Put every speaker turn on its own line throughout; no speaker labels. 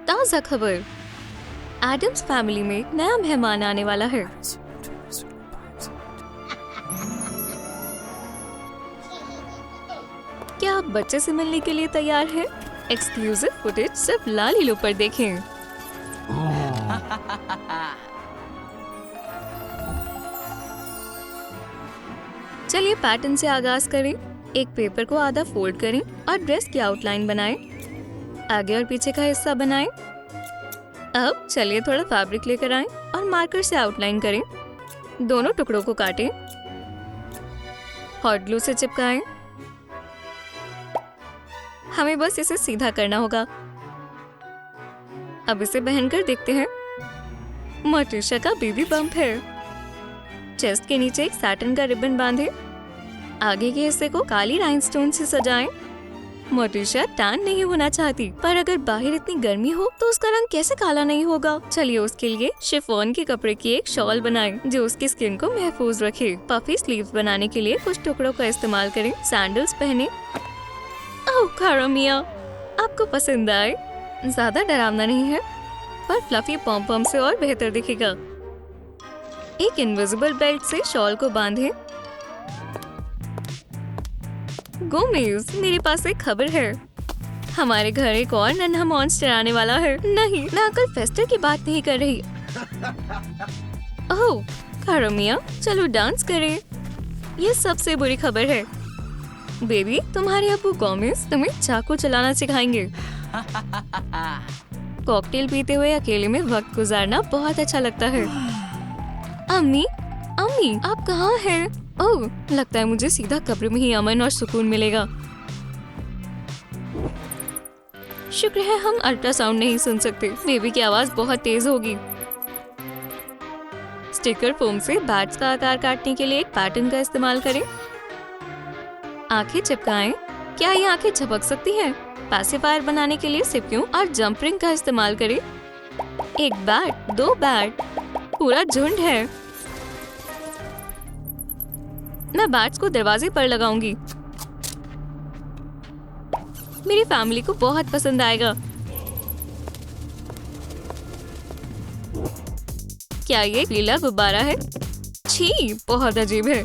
ताज़ा खबर, Adams family में एक नया मेहमान आने वाला है। क्या आप बच्चे से मिलने के लिए तैयार हैं? एक्सक्लूसिव फुटेज सिर्फ लालीलो पर देखें। चलिए पैटर्न से आगाज करें। एक पेपर को आधा फोल्ड करें और ड्रेस की आउटलाइन बनाएं। आगे और पीछे का हिस्सा बनाएं। अब चलिए थोड़ा फैब्रिक लेकर आएं और मार्कर से आउटलाइन करें। दोनों टुकड़ों को काटें, हॉट ग्लू से चिपकाएं। हमें बस इसे सीधा करना होगा। अब इसे पहनकर देखते हैं। मोटिशा का बेबी बम्प है। चेस्ट के नीचे एक सैटिन का रिबन बांधें। आगे के हिस्से को काली राइनस्टोन से सजाएं। मोटिशा टैन नहीं होना चाहती, पर अगर बाहर इतनी गर्मी हो तो उसका रंग कैसे काला नहीं होगा। चलिए उसके लिए शिफॉन के कपड़े की एक शॉल बनाएं जो उसकी स्किन को महफूज रखे। पफी स्लीव्स बनाने के लिए कुछ टुकड़ों का इस्तेमाल करें। सैंडल्स पहने। ओह कारो मिया, आपको पसंद आए? ज्यादा डरावना नहीं है, पर फ्लफी पॉम पॉम से और बेहतर दिखेगा। एक इनविजिबल बेल्ट से शॉल को बांधें। गोमेज, मेरे पास एक खबर है। हमारे घर एक और नन्हा मॉन्स्टर आने वाला है। नहीं, मैं अंकल फेस्टर की बात नहीं कर रही। ओह कारो मिया, चलो डांस करें। ये सबसे बुरी खबर है बेबी, तुम्हारे अब्बू गोमेज तुम्हें चाकू चलाना सिखाएंगे। कॉकटेल पीते हुए अकेले में वक्त गुजारना बहुत अच्छा लगता है। अम्मी, अम्मी, आप कहाँ हैं? ओह, लगता है मुझे सीधा कब्र में ही अमन और सुकून मिलेगा। शुक्र है हम अल्ट्रासाउंड नहीं सुन सकते। बेबी की आवाज बहुत तेज होगी। स्टिकर फोम से बैट्स का आकार काटने के लिए एक पैटर्न का इस्तेमाल करें। आंखें चिपकाएं। क्या ये आंखें झपक सकती हैं? पैसिफायर बनाने के लिए सिपियों और जंप रिंग का इस्तेमाल करें। एक बैट, दो बैट, पूरा झुंड है। मैं बैट्स को दरवाजे पर लगाऊंगी। मेरी फैमिली को बहुत पसंद आएगा। क्या ये पीला गुब्बारा है? छी, बहुत अजीब है।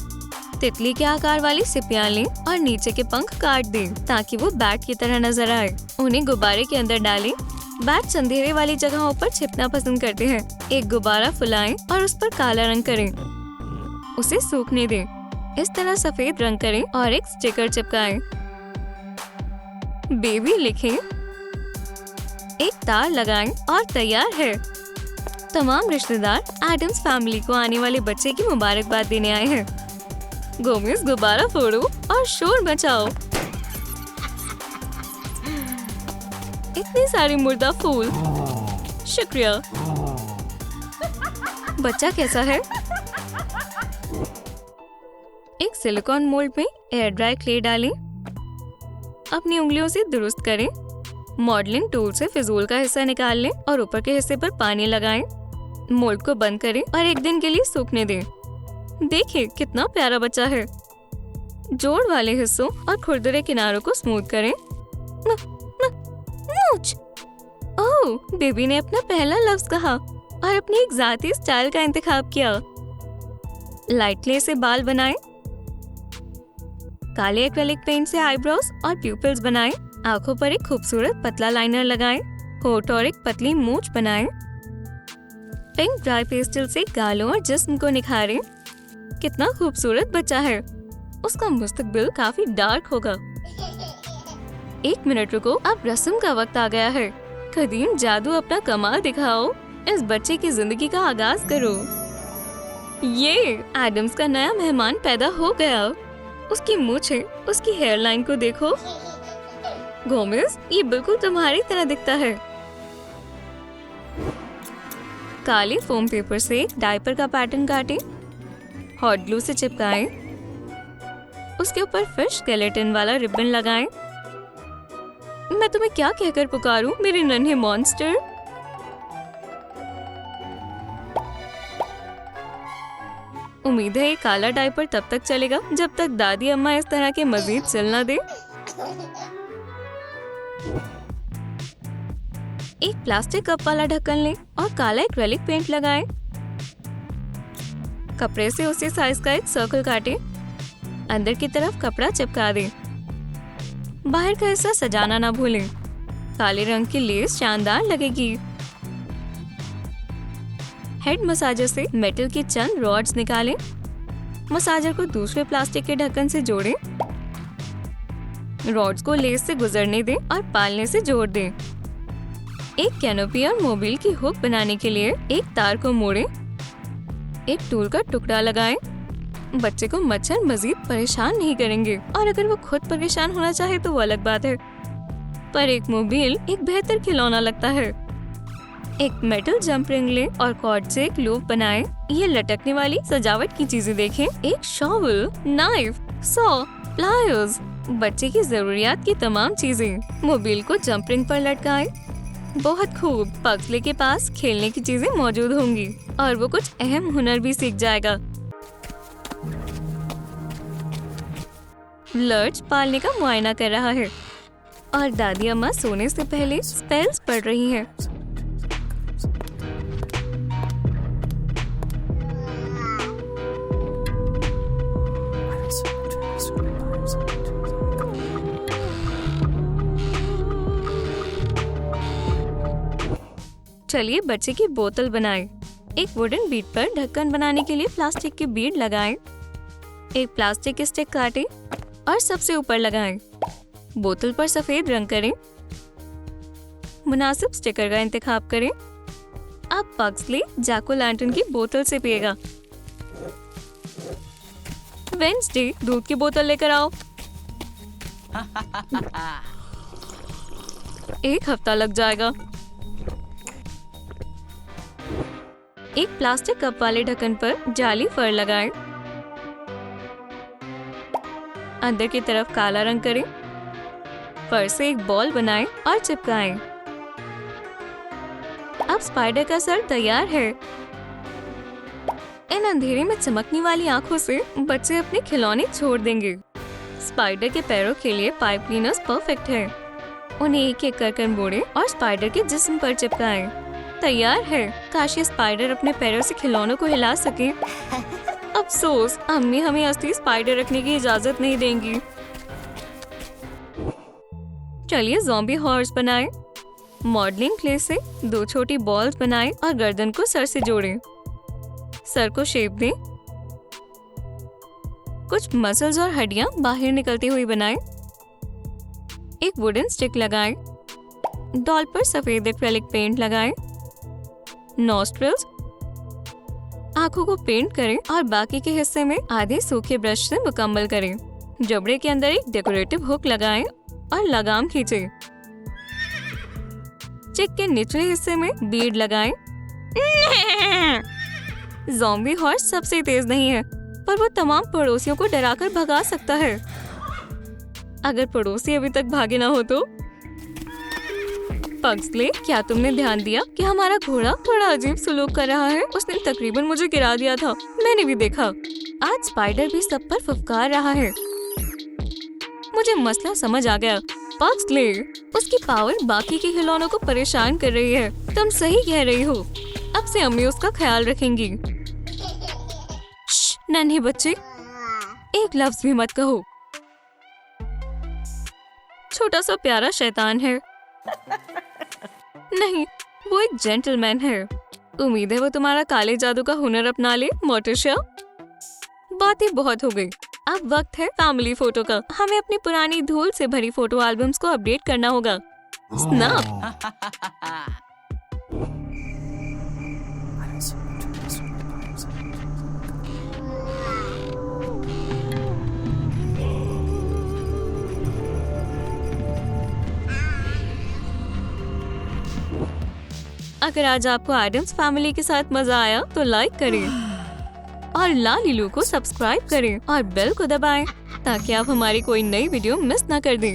तितली के आकार वाली सिपियां लें और नीचे के पंख काट दें ताकि वो बैट की तरह नजर आए। उन्हें गुब्बारे के अंदर डालें। बैट्स अंधेरे वाली जगहों पर छिपना पसंद करते हैं। एक गुब्बारा फुलाएं और उस पर काला रंग करें। उसे सूखने दें। इस तरह सफेद रंग करें और एक स्टिकर चिपकाएं। बेबी लिखें। एक तार लगाएं और तैयार है। तमाम रिश्तेदार एडम्स फैमिली को आने वाले बच्चे की मुबारकबाद देने आए हैं। गोमेज, गुब्बारा फोड़ो और शोर मचाओ। इतने सारे मुर्दा फूल। शुक्रिया। बच्चा कैसा है? एक सिलिकॉन मोल्ड में एयर ड्राई क्ले डालें। अपनी उंगलियों से दुरुस्त करें। मॉडलिंग टूल से फिजूल का हिस्सा निकाल लें और ऊपर के हिस्से पर पानी लगाएं। मोल्ड को बंद करें और एक दिन के लिए सूखने दें। देखिए कितना प्यारा बच्चा है। जोड़ वाले हिस्सों और खुरदरे किनारों को स्मूथ करें। ओह, बेबी ने अपना पहला लफ्ज कहा और अपनी एक जाती स्टाइल का इंतखाब किया। लाइट क्ले से बाल बनाएं। काले एक्रेलिक पेंट से आईब्रोज और प्यूपिल्स बनाएं। आंखों पर एक खूबसूरत पतला लाइनर लगाएं। होठ और एक पतली मूंछ बनाएं। पिंक ड्राई पेस्टल से गालों और जिस्म को निखारें। कितना खूबसूरत बच्चा है। उसका मुस्तकबिल काफी डार्क होगा। एक मिनट रुको, अब रस्म का वक्त आ गया है। कदीम जादू अपना कमाल दिखाओ। इस बच्चे की जिंदगी का आगाज करो। ये एडम्स का नया मेहमान पैदा हो गया। उसकी मूछें, उसकी हेयरलाइन को देखो। गोमेज, ये बिल्कुल तुम्हारी तरह दिखता है। काले फोम पेपर से डायपर का पैटर्न काटें। हॉट ग्लू से चिपकाएं। उसके ऊपर फिश स्केलेटन वाला रिबन लगाएं। मैं तुम्हें क्या कहकर पुकारूं, मेरे नन्हे मॉन्स्टर? उम्मीद है ये काला डायपर तब तक चलेगा जब तक दादी अम्मा इस तरह के मजीद सिल न दे। एक प्लास्टिक कप वाला ढक्कन लें और काला एक्रेलिक पेंट लगाएं। कपड़े से उसी साइज का एक सर्कल काटें। अंदर की तरफ कपड़ा चिपका दें। बाहर का हिस्सा सजाना ना भूलें। काले रंग की लेस शानदार लगेगी। हेड मसाजर से मेटल की चंद रॉड्स निकालें। मसाजर को दूसरे प्लास्टिक के ढक्कन से जोड़ें। रॉड्स को लेस से गुजरने दें और पालने से जोड़ दें। एक कैनोपी और मोबाइल की हुक बनाने के लिए एक तार को मोड़ें। एक टूल का टुकड़ा लगाएं। बच्चे को मच्छर मजीद परेशान नहीं करेंगे और अगर वो खुद परेशान होना चाहे तो वो अलग बात है, पर एक मोबाइल एक बेहतर खिलौना लगता है। एक मेटल जंप रिंग लें और कॉर्ड से एक लूप बनाएं। ये लटकने वाली सजावट की चीजें देखें। एक शॉवल, नाइफ, सॉ, प्लायर्स, बच्चे की जरूरियात की तमाम चीजें। मोबाइल को जंप रिंग पर लटकाएं। बहुत खूब। पग्सले के पास खेलने की चीजें मौजूद होंगी और वो कुछ अहम हुनर भी सीख जाएगा। लर्च पालने का मुआयना कर रहा है और दादी अम्मा सोने से पहले स्पेल्स पढ़ रही हैं। चलिए बच्चे की बोतल बनाएं। एक वुडन बीड पर ढक्कन बनाने के लिए प्लास्टिक की बीड लगाएं। एक प्लास्टिक स्टिक काटें और सबसे ऊपर लगाएं। बोतल पर सफेद रंग करें। मुनासिब स्टिकर का इंतखाब करें। अब पग्सले जैक ओ लैंटर्न की बोतल से पिएगा। वेडनेसडे दूध की बोतल लेकर आओ। एक हफ्ता लग जाएगा। एक प्लास्टिक कप वाले ढक्कन पर जाली फर लगाएं। अंदर की तरफ काला रंग करें। फर से एक बॉल बनाएं और चिपकाएं। अब स्पाइडर का सर तैयार है। इन अंधेरे में चमकने वाली आंखों से बच्चे अपने खिलौने छोड़ देंगे। स्पाइडर के पैरों के लिए पाइप क्लीनर्स परफेक्ट है। उन्हें एक एक कर मोड़ें और स्पाइडर के जिस्म पर चिपकाएं। तैयार है। काश ये स्पाइडर अपने पैरों से खिलौनों को हिला सके। अफसोस, अम्मी हमें असली स्पाइडर रखने की इजाजत नहीं देंगी। चलिए ज़ॉम्बी हॉर्स बनाएं। मॉडलिंग क्ले से 2 छोटी बॉल्स बनाएं और गर्दन को सर से जोड़ें। सर को शेप दें। कुछ मसल्स और हड्डियां बाहर निकलती हुई बनाएं। एक वुडन स्टिक लगाएं। डॉल पर सफेद एक्रेलिक पेंट लगाएं। नॉस्ट्रिल्स, आंखों को पेंट करें और बाकी के हिस्से में आधे सूखे ब्रश से मुकम्मल करें। जबड़े के अंदर एक डेकोरेटिव हुक लगाएं और लगाम खींचें। चिक के निचले हिस्से में बीड लगाएं। ज़ॉम्बी हॉर्स सबसे तेज नहीं है, पर वो तमाम पड़ोसियों को डराकर भगा सकता है। अगर पड़ोसी अभी तक भागे ना हो तो। पग्सले, क्या तुमने ध्यान दिया कि हमारा घोड़ा थोड़ा अजीब सलूक कर रहा है? उसने तकरीबन मुझे गिरा दिया था। मैंने भी देखा। आज स्पाइडर भी सब पर फुफकार रहा है। मुझे मसला समझ आ गया। पग्सले, उसकी पावर बाकी के खिलौनों को परेशान कर रही है। तुम सही कह रही हो। अब से अम्मी उसका ख्याल रखेंगी। नन्हे बच्चे, एक लफ्ज भी मत कहो। छोटा सा प्यारा शैतान है। नहीं, वो एक जेंटलमैन है। उम्मीद है वो तुम्हारा काले जादू का हुनर अपना ले। मोर्टिशिया, बातें बहुत हो गई। अब वक्त है फैमिली फोटो का। हमें अपनी पुरानी धूल से भरी फोटो एल्बम्स को अपडेट करना होगा। स्नैप। अगर आज आपको एडम्स फैमिली के साथ मजा आया तो लाइक करें और लालिलू को सब्सक्राइब करें और बेल को दबाएं ताकि आप हमारी कोई नई वीडियो मिस ना कर दें।